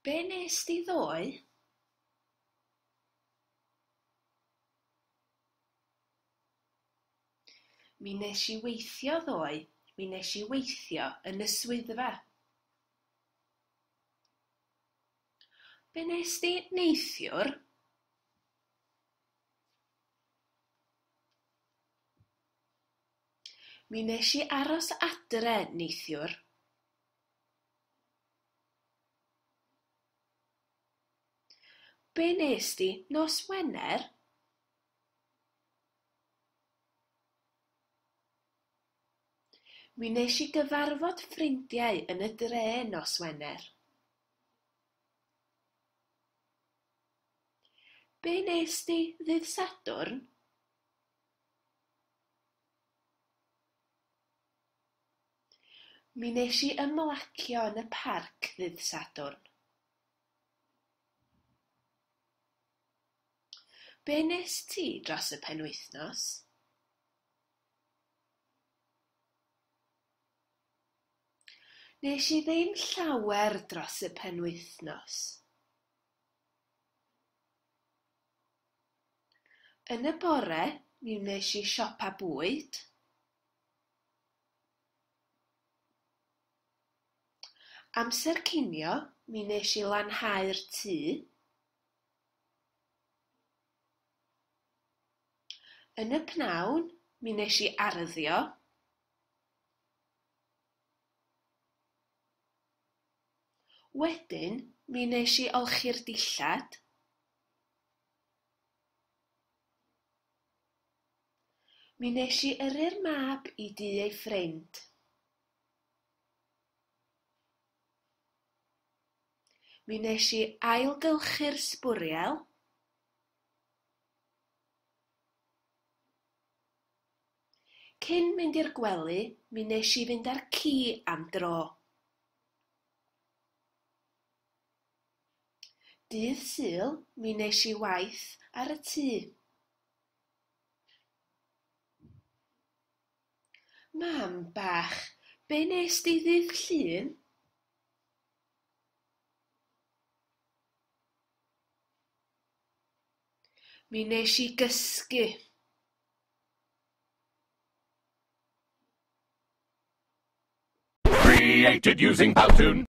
Be wnest ti ddoe? Mi wnes i weithio ddoe. Mi wnes i weithio yn y swyddfa. Be wnest ti neithiwr? Mi wnes i aros adre neithiwr. Be wnest ti nos Wener? Mi wnes i gyfarfod ffrindiau yn y dre nos Wener. Be wnest ti ddydd Sadwrn? Mi wnes i ymlacio yn y parc ddydd Sadwrn. Be wnest ti dros y penwythnos? Wnes i ddim llawer dros y penwythnos. Yn y bore, mi wnes i siopa bwyd. Amser cinio, mi wnes i lanhau'r tŷ. Yn y pnawn, mi wnes i arddio. Wedyn, mi wnes i olchi'r dillad. Mi wnes i yrru'r mab i dŷ ei ffrind. Mi wnes i ailgylchu'r sbwriel. Cyn mynd i'r gwely, mi wnes i fynd ar ci am dro. Dydd Sul, mi wnes i waith ar y tŷ. Mam bach, be wnest ti ddydd Llun? Mi wnes i gysgu. Created using Powtoon.